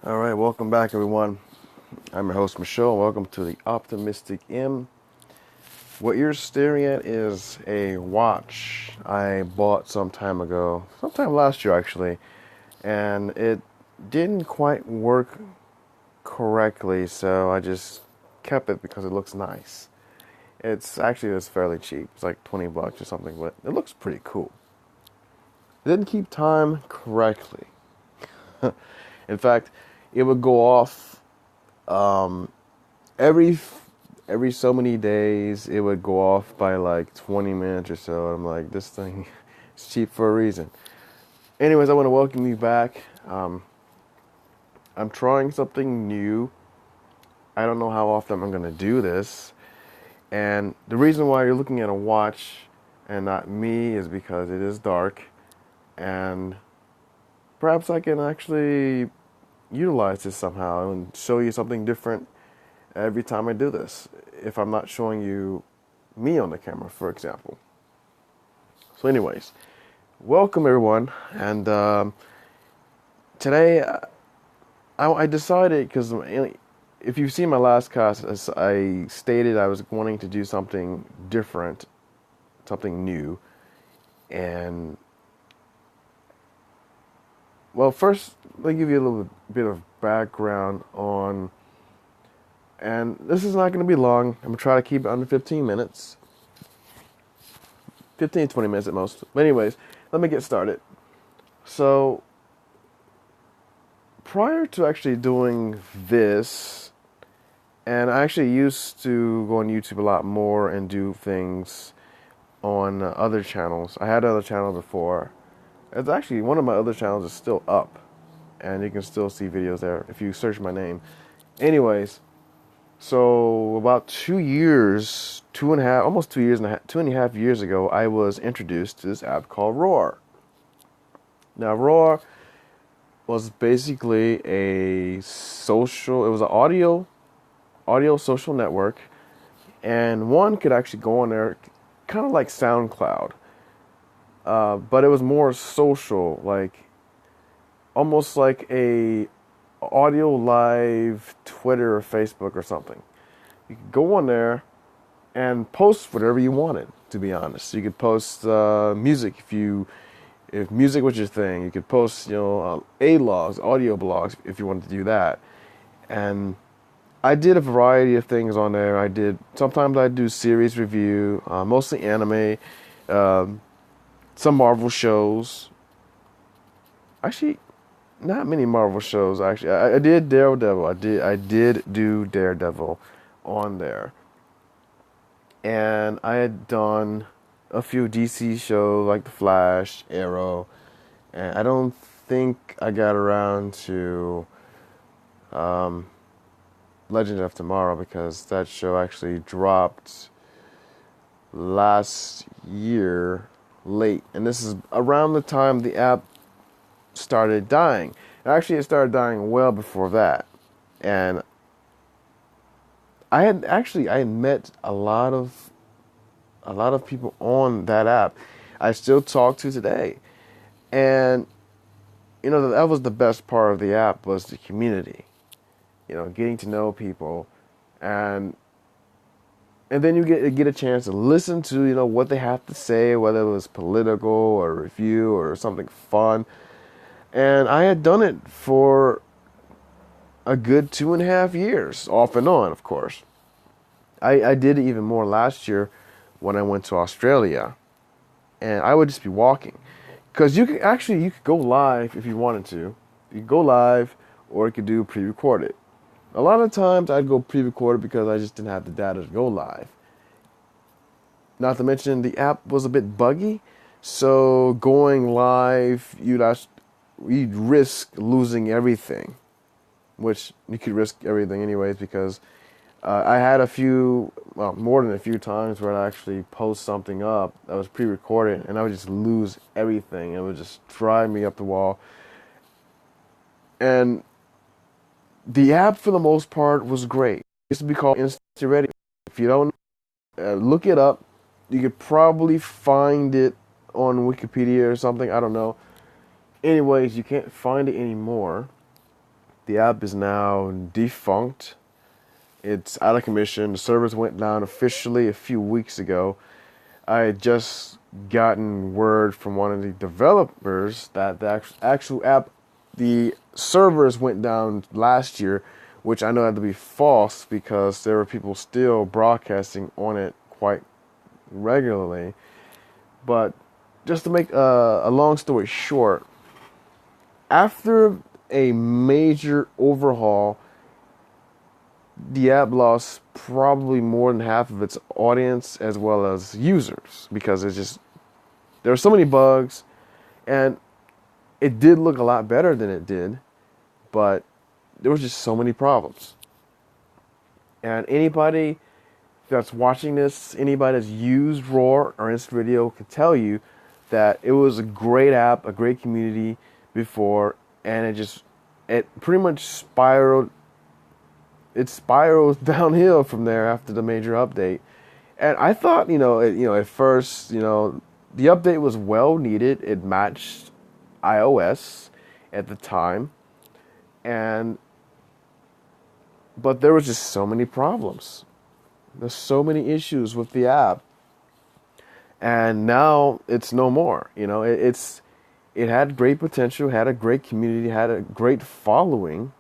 All right, welcome back, everyone. I'm your host, Michelle. Welcome to the Optimistic M. What you're staring at is a watch I bought some time ago, sometime last year actually, and it didn't quite work correctly, so I just kept it because it looks nice. It's fairly cheap. It's like 20 bucks or something, but it looks pretty cool. It didn't keep time correctly. In fact, it would go off um, every so many days. It would go off by like 20 minutes or so. I'm like, this thing is cheap for a reason. Anyways, I want to welcome you back. I'm trying something new. I don't know how often I'm going to do this. And the reason why you're looking at a watch and not me is because it is dark. And perhaps I can actually utilize this somehow and show you something different every time I do this, if I'm not showing you me on the camera, for example. So anyways, welcome everyone. And today I decided, because if you've seen my last cast, as I stated I was wanting to do something different, something new. And well, first, let me give you a little bit of background on, and this is not going to be long. I'm going to try to keep it under 15 minutes. 15 to 20 minutes at most. But anyways, let me get started. So, prior to actually doing this, and I actually used to go on YouTube a lot more and do things on other channels. I had other channels before. It's actually, one of my other channels is still up, and you can still see videos there if you search my name. Anyways, so about 2 years, almost 2 years and a half, 2.5 years ago, I was introduced to this app called Raur. Now, Raur was basically it was an audio social network, and one could actually go on there, kind of like SoundCloud. But it was more social, like almost like a audio live Twitter or Facebook or something. You could go on there and post whatever you wanted, to be honest. You could post music if music was your thing. You could post, A-logs, audio blogs if you wanted to do that. And I did a variety of things on there. Sometimes I do series review, mostly anime, some Marvel shows. Actually, not many Marvel shows. Actually, I did Daredevil. I did do Daredevil on there, and I had done a few DC shows like The Flash, Arrow, and I don't think I got around to Legend of Tomorrow because that show actually dropped last year. Late, and this is around the time the app started dying. Actually, it started dying well before that, and I had met a lot of people on that app. I still talk to today, and that was the best part of the app, was the community. Getting to know people, and then you get a chance to listen to, what they have to say, whether it was political or review or something fun. And I had done it for a good 2.5 years, off and on, of course. I did it even more last year when I went to Australia. And I would just be walking. Because you could go live if you wanted to. You could go live, or you could do pre-recorded. A lot of times I'd go pre-recorded because I just didn't have the data to go live. Not to mention the app was a bit buggy, so going live, you'd risk losing everything, which you could risk everything anyways, because I had more than a few times where I actually post something up that was pre-recorded and I would just lose everything. It would just drive me up the wall. And the app, for the most part, was great. It used to be called Instant Ready. If you don't look it up, you could probably find it on Wikipedia or something. I don't know. Anyways, you can't find it anymore. The app is now defunct. It's out of commission. The servers went down officially a few weeks ago. I had just gotten word from one of the developers that the actual app, the servers went down last year, which I know had to be false because there were people still broadcasting on it quite regularly. But just to make a long story short, after a major overhaul, the app lost probably more than half of its audience as well as users because there were so many bugs, and it did look a lot better than it did, but there was just so many problems. And anybody that's watching this, anybody that's used Raur or Instant Video can tell you that it was a great app, a great community before, and it pretty much spiraled downhill from there after the major update. And I thought, at first, the update was well needed. It matched iOS at the time, but there was just so many problems. There's so many issues with the app, and now it's no more. It had great potential, had a great community, had a great following.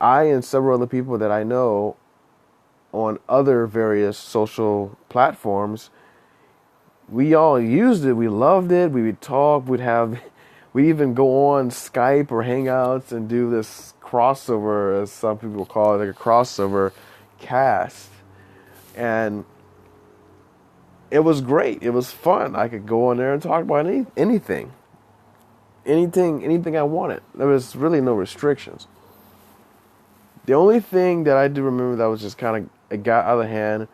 I and several other people that I know on other various social platforms, we all used it. We loved it. We would talk. We'd even go on Skype or Hangouts and do this crossover, as some people call it, like a crossover cast. And it was great. It was fun. I could go on there and talk about anything I wanted. There was really no restrictions. The only thing that I do remember that was just kind of, it got out of hand,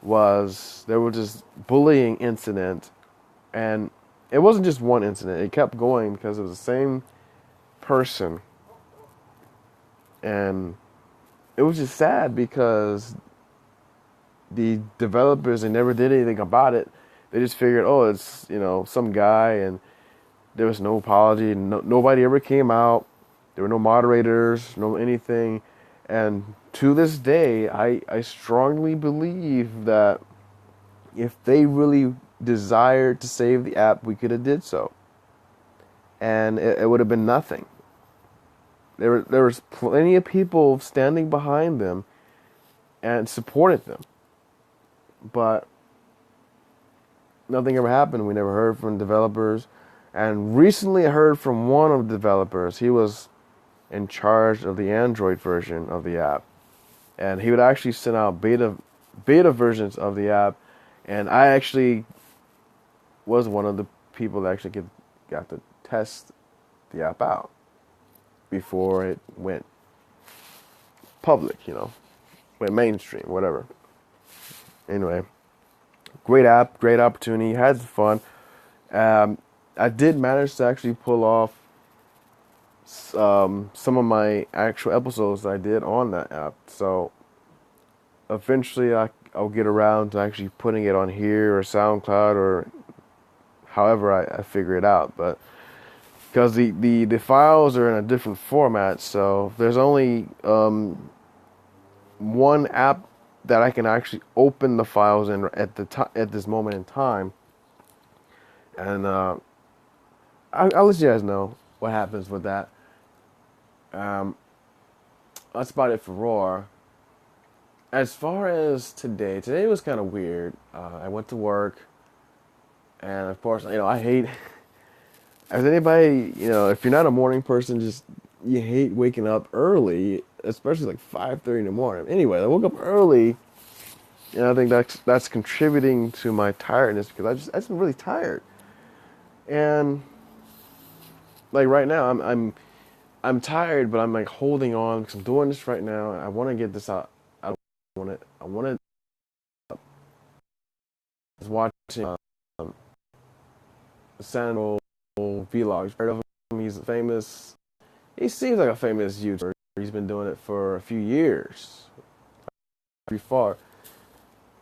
was there was this bullying incident. And it wasn't just one incident. It kept going because it was the same person. And it was just sad because the developers, they never did anything about it. They just figured, oh, it's, some guy, and there was no apology. Nobody ever came out. There were no moderators, no anything. And to this day, I strongly believe that if they really desired to save the app, we could have did so. And it would have been nothing. There was plenty of people standing behind them and supported them. But nothing ever happened. We never heard from developers. And recently I heard from one of the developers. He was in charge of the Android version of the app. And he would actually send out beta versions of the app. And I actually was one of the people that actually got to test the app out before it went public, went mainstream, whatever. Anyway, great app, great opportunity, had fun. I did manage to actually pull off some of my actual episodes that I did on that app. So eventually I'll get around to actually putting it on here or SoundCloud or however I figure it out. But because the files are in a different format, so there's only one app that I can actually open the files in at this moment in time. And I'll let you guys know what happens with that. That's about it for Raur. As far as today was kind of weird. I went to work, and of course, I hate, as anybody, if you're not a morning person, you hate waking up early, especially like 5:30 in the morning. Anyway, I woke up early, and I think that's contributing to my tiredness because I just been really tired. And like right now, I'm tired, but I'm like holding on because I'm doing this right now. I want to get this out. I want to. I was watching Sandal vlogs. Heard of him? He's famous. He seems like a famous YouTuber. He's been doing it for a few years. Pretty far.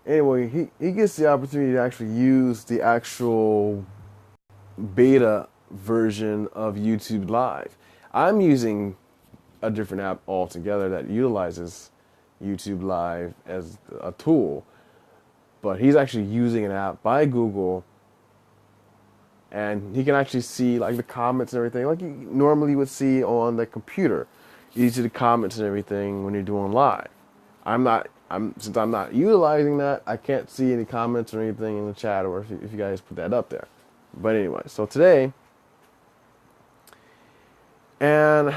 Anyway, he gets the opportunity to actually use the actual beta version of YouTube Live. I'm using a different app altogether that utilizes YouTube Live as a tool, but he's actually using an app by Google, and he can actually see like the comments and everything like you normally would see on the computer. You see the comments and everything when you're doing live. Since I'm not utilizing that, I can't see any comments or anything in the chat, or if you guys put that up there. But anyway, so today, and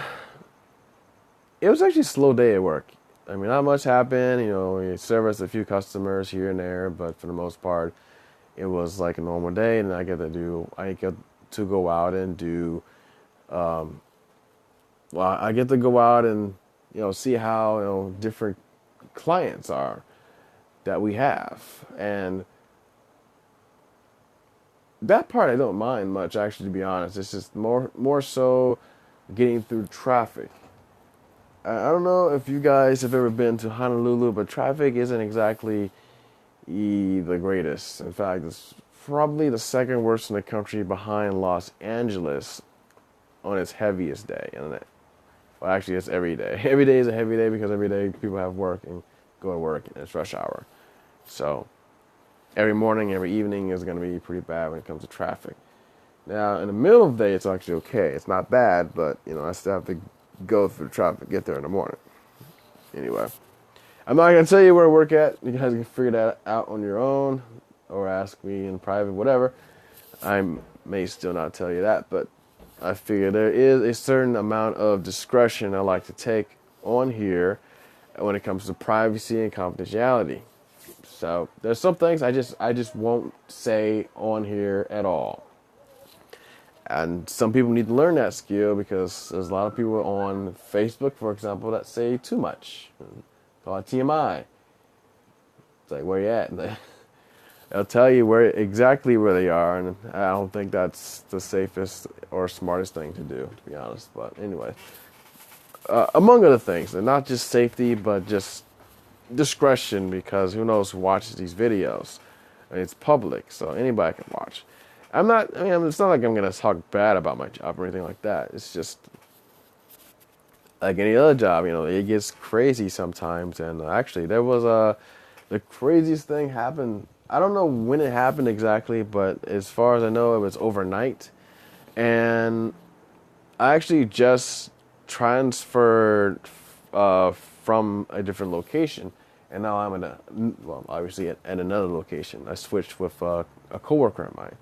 it was actually a slow day at work. I mean, not much happened. You know, we serviced a few customers here and there, but for the most part, it was like a normal day. And I get to go out and do, I get to go out and see how different clients are that we have, and that part I don't mind much, actually, to be honest. It's just more so getting through traffic. I don't know if you guys have ever been to Honolulu, but traffic isn't exactly the greatest. In fact, it's probably the second worst in the country behind Los Angeles on its heaviest day. Well, actually, it's every day. Every day is a heavy day because every day people have work and go to work, and it's rush hour. So every morning, every evening is going to be pretty bad when it comes to traffic. Now, in the middle of the day, it's actually okay. It's not bad, but I still have to go through traffic, get there in the morning. Anyway, I'm not going to tell you where I work at. You guys can figure that out on your own or ask me in private, whatever. I may still not tell you that, but I figure there is a certain amount of discretion I like to take on here when it comes to privacy and confidentiality. So there's some things I just won't say on here at all. And some people need to learn that skill because there's a lot of people on Facebook, for example, that say too much. Call it TMI. It's like, where you at? They'll tell you exactly where they are, and I don't think that's the safest or smartest thing to do, to be honest. But anyway, among other things, and not just safety, but just discretion, because who knows who watches these videos. And it's public, so anybody can watch. It's not like I'm going to talk bad about my job or anything like that. It's just like any other job, it gets crazy sometimes. And actually, there was the craziest thing happened. I don't know when it happened exactly, but as far as I know, it was overnight. And I actually just transferred from a different location, and now I'm obviously at another location. I switched with a coworker of mine.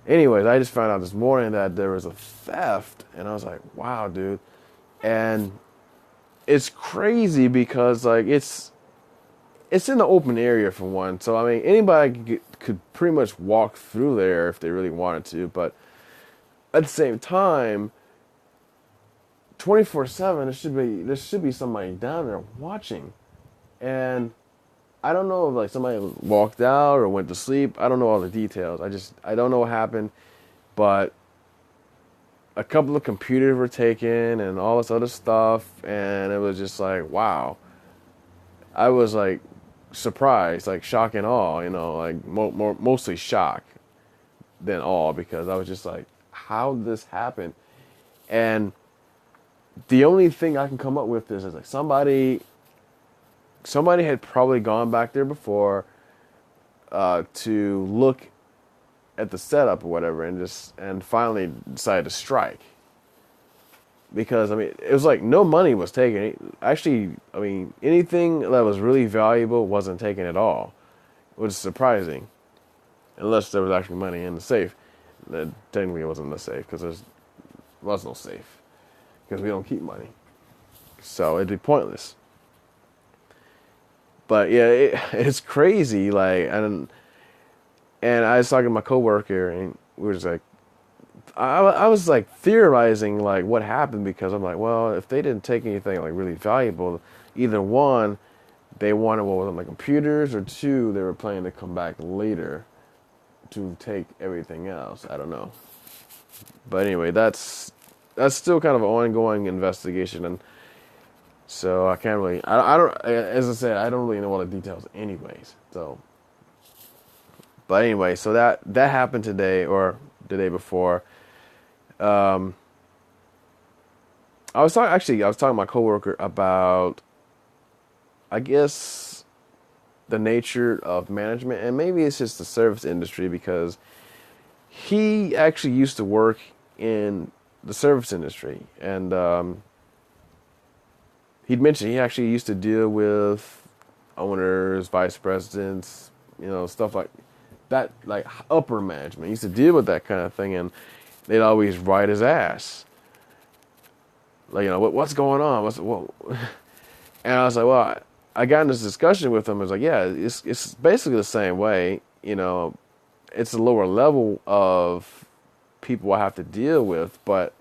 Anyways, I just found out this morning that there was a theft, and I was like, wow, dude. And it's crazy because it's in the open area for one. So I mean, anybody could pretty much walk through there if they really wanted to, but at the same time, 24/7, there should be somebody down there watching. And I don't know if somebody walked out or went to sleep. I don't know all the details. I don't know what happened, but a couple of computers were taken and all this other stuff, and it was just like, wow. I was surprised, shock and awe, mostly shock than awe, because I was just like, how did this happen? And the only thing I can come up with is somebody had probably gone back there before to look at the setup or whatever, and finally decided to strike. Because it was no money was taken. Actually, anything that was really valuable wasn't taken at all, which is surprising, unless there was actually money in the safe. That technically it wasn't in the safe because there was no safe, because we don't keep money, so it'd be pointless. But yeah, it's crazy. And I was talking to my coworker, and we were just I was theorizing what happened, because I'm like, well, if they didn't take anything really valuable, either one, they wanted what was on the computers, or two, they were planning to come back later to take everything else. I don't know. But anyway, that's still kind of an ongoing investigation, and so I can't really, I don't, as I said, I don't really know all the details anyways. So, but anyway, so that happened today, or the day before. I was talking to my coworker about, I guess, the nature of management, and maybe it's just the service industry because he actually used to work in the service industry, and he'd mentioned he actually used to deal with owners, vice presidents, stuff like that, like upper management. He used to deal with that kind of thing, and they'd always ride his ass. Like, what's going on? And I was like, well, I got in this discussion with him. I was like, yeah, it's basically the same way. It's a lower level of people I have to deal with, but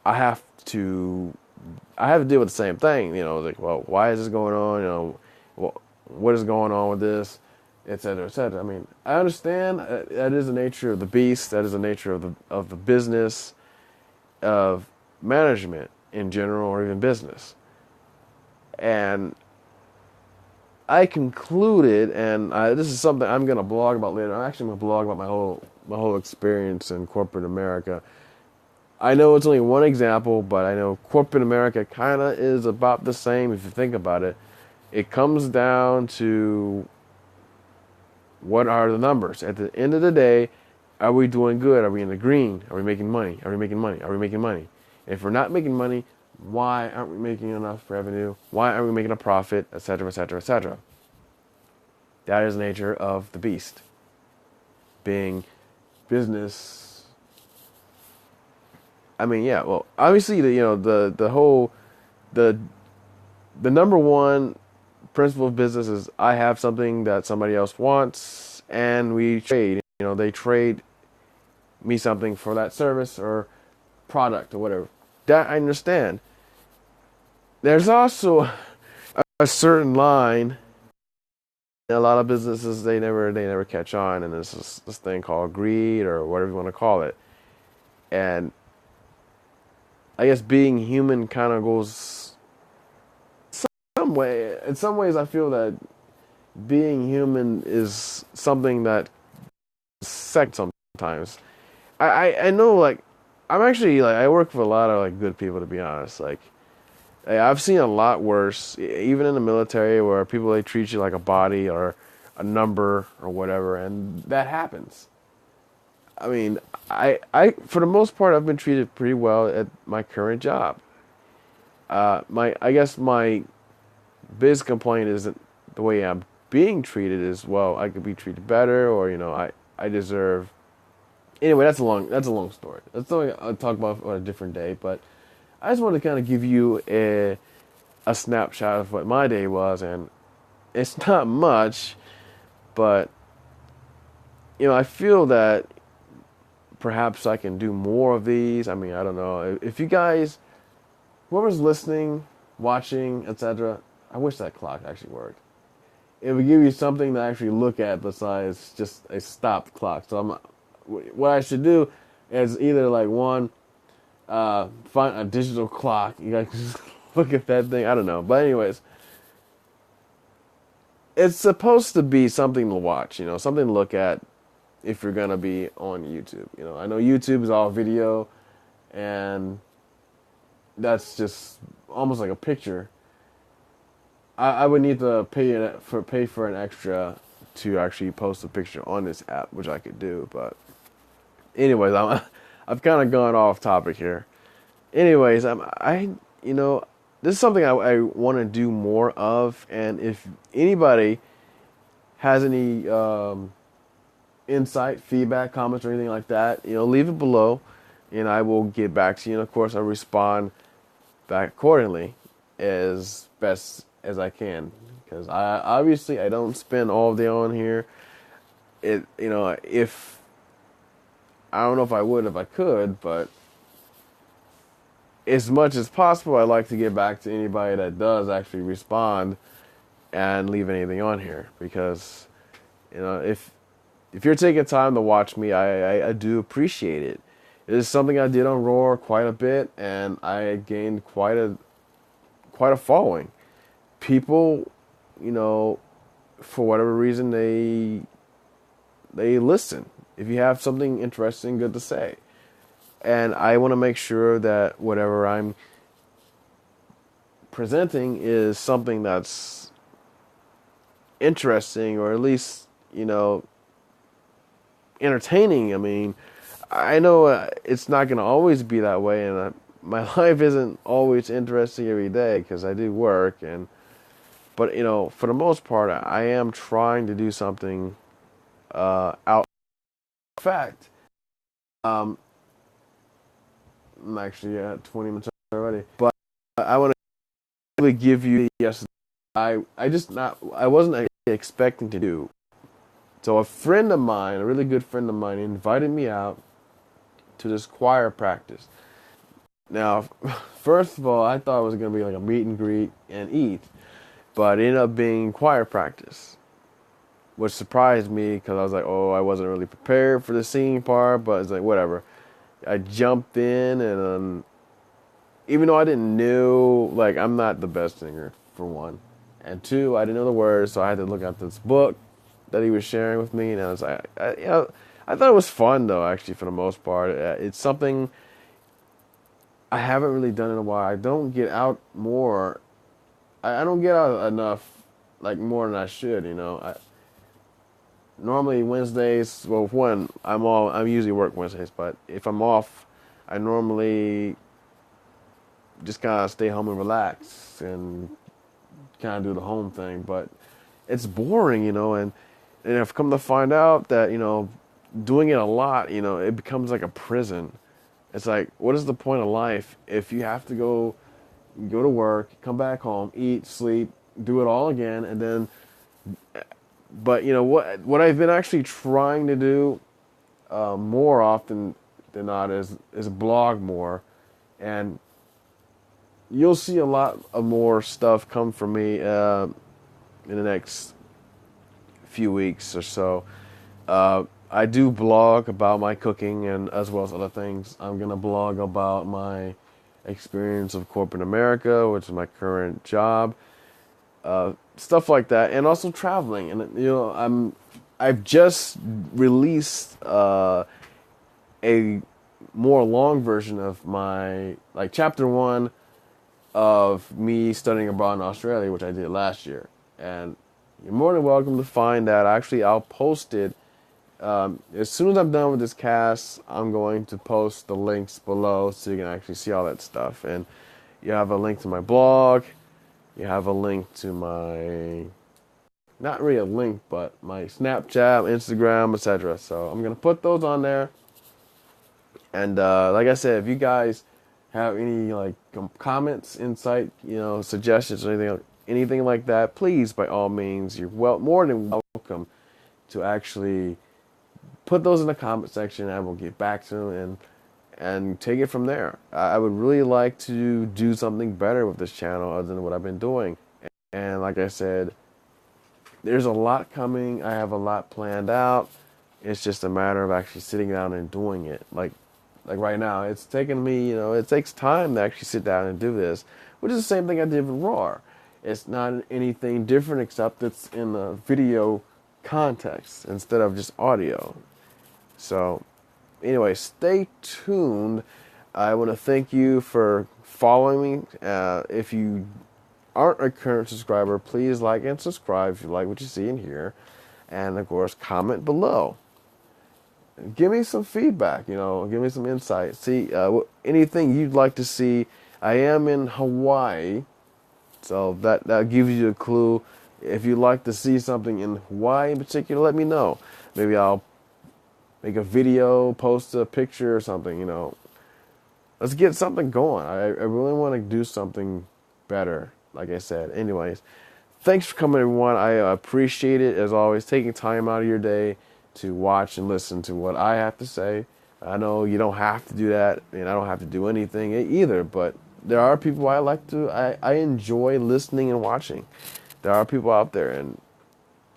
I have to deal with the same thing. Like, well, why is this going on? What is going on with this, et cetera, et cetera. I mean, I understand that is the nature of the beast. That is the nature of the business, of management in general, or even business. And I concluded, and this is something I'm going to blog about later. I'm actually going to blog about my whole experience in corporate America. I know it's only one example, but I know corporate America kind of is about the same if you think about it. It comes down to what are the numbers. At the end of the day, are we doing good? Are we in the green? Are we making money? Are we making money? Are we making money? If we're not making money, why aren't we making enough revenue? Why aren't we making a profit? Et cetera, et cetera, et cetera. That is the nature of the beast. Being business. I mean, yeah, well, obviously, the number one principle of business is I have something that somebody else wants, and we trade. They trade me something for that service or product or whatever. That I understand. There's also a certain line. A lot of businesses they never catch on, and there's this thing called greed or whatever you want to call it. And I guess being human kind of goes some way. In some ways, I feel that being human is something that sometimes. I know, like, I'm actually, like, I work with a lot of, like, good people, to be honest. Like, I've seen a lot worse, even in the military, where people, they treat you like a body or a number or whatever, and that happens. I mean, I for the most part, I've been treated pretty well at my current job. I guess my biggest complaint isn't the way I'm being treated as well. I could be treated better, or I deserve. Anyway, that's a long story. That's something I'll talk about on a different day. But I just want to kind of give you a snapshot of what my day was, and it's not much, but I feel that perhaps I can do more of these. I mean, I don't know. If you guys, whoever's listening, watching, etc., I wish that clock actually worked. It would give you something to actually look at besides just a stopped clock. So what I should do is either, like, one, find a digital clock. You guys just look at that thing. I don't know. But anyways, it's supposed to be something to watch, something to look at if you're going to be on YouTube. I know YouTube is all video, and that's just almost like a picture. I would need to pay for an extra to actually post a picture on this app, which I could do. But anyways, I've kind of gone off topic here. Anyways, this is something I want to do more of, and if anybody has any insight, feedback, comments, or anything like that, leave it below, and I will get back to you. And of course, I'll respond back accordingly as best as I can, because I don't spend all day on here. If I don't know if I would if I could, but as much as possible, I like to get back to anybody that does actually respond and leave anything on here, because if you're taking time to watch me, I do appreciate it. It is something I did on Raur quite a bit, and I gained quite a following. People, for whatever reason, they listen. If you have something interesting, good to say. And I want to make sure that whatever I'm presenting is something that's interesting, or at least, entertaining. I mean, I know it's not going to always be that way, and my life isn't always interesting every day because I do work, but for the most part, I am trying to do something out. In fact, I'm actually at 20 minutes already, but I want to really give you yes. I wasn't expecting to do. So a friend of mine, a really good friend of mine, invited me out to this choir practice. Now, first of all, I thought it was going to be like a meet and greet and eat, but it ended up being choir practice, which surprised me because I was like, oh, I wasn't really prepared for the singing part, but it's like, whatever. I jumped in, and even though I didn't know, like, I'm not the best singer, for one. And two, I didn't know the words, so I had to look at this book that he was sharing with me, and I was like, I thought it was fun, though, actually, for the most part. It's something I haven't really done in a while. I don't get out more. I don't get out enough, like, more than I should, Normally Wednesdays, well, one, I usually work Wednesdays, but if I'm off, I normally just kind of stay home and relax and kind of do the home thing. But it's boring, and I've come to find out that, doing it a lot, it becomes like a prison. It's like, what is the point of life if you have to go to work, come back home, eat, sleep, do it all again, and then, but what I've been actually trying to do more often than not is blog more, and you'll see a lot of more stuff come from me in the next few weeks or so. I do blog about my cooking and as well as other things. I'm gonna blog about my experience of corporate America, which is my current job, stuff like that, and also traveling. And I've just released a more long version of my, like, chapter 1 of me studying abroad in Australia, which I did last year. And you're more than welcome to find that. Actually, I'll post it. As soon as I'm done with this cast, I'm going to post the links below so you can actually see all that stuff. And you have a link to my blog. You have a link to my, not really a link, but my Snapchat, Instagram, etc. So I'm going to put those on there. And like I said, if you guys have any like comments, insight, suggestions, or anything like that, please, by all means, you're more than welcome to actually put those in the comment section, and I will get back to them and take it from there. I would really like to do something better with this channel other than what I've been doing. And like I said, there's a lot coming. I have a lot planned out. It's just a matter of actually sitting down and doing it. Like right now, it's taken me, it takes time to actually sit down and do this, which is the same thing I did with Raur. It's not anything different except it's in a video context instead of just audio. So, anyway, stay tuned. I want to thank you for following me. If you aren't a current subscriber, please like and subscribe if you like what you see and hear. And, of course, comment below. Give me some feedback, give me some insight. See, anything you'd like to see. I am in Hawaii, so that gives you a clue. If you'd like to see something in Hawaii in particular, let me know. Maybe I'll make a video, post a picture or something, Let's get something going. I really want to do something better, like I said. Anyways, thanks for coming, everyone. I appreciate it, as always, taking time out of your day to watch and listen to what I have to say. I know you don't have to do that, and I don't have to do anything either, but there are people I enjoy listening and watching. There are people out there, and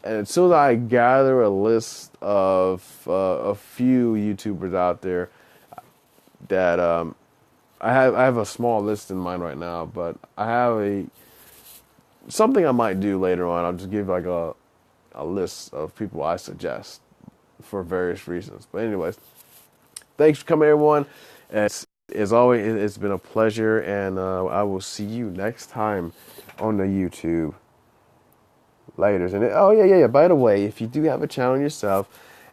as soon as I gather a list of a few YouTubers out there that I have a small list in mind right now, but I have something I might do later on. I'll just give like a list of people I suggest for various reasons. But anyways, thanks for coming, everyone. As always, it's been a pleasure, and I will see you next time on the YouTube. Laters. And oh yeah. By the way, if you do have a channel yourself,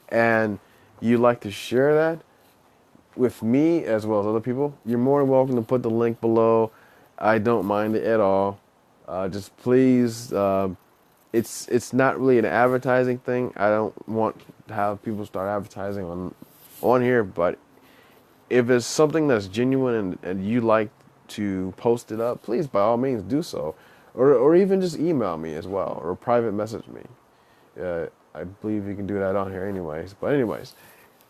and you like to share that with me as well as other people, you're more than welcome to put the link below. I don't mind it at all. Just please, it's not really an advertising thing. I don't want to have people start advertising on here, but if it's something that's genuine and you like to post it up, please by all means do so, or even just email me as well, or private message me. I believe you can do that on here anyways. But anyways,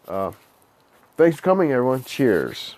thanks for coming, everyone. Cheers.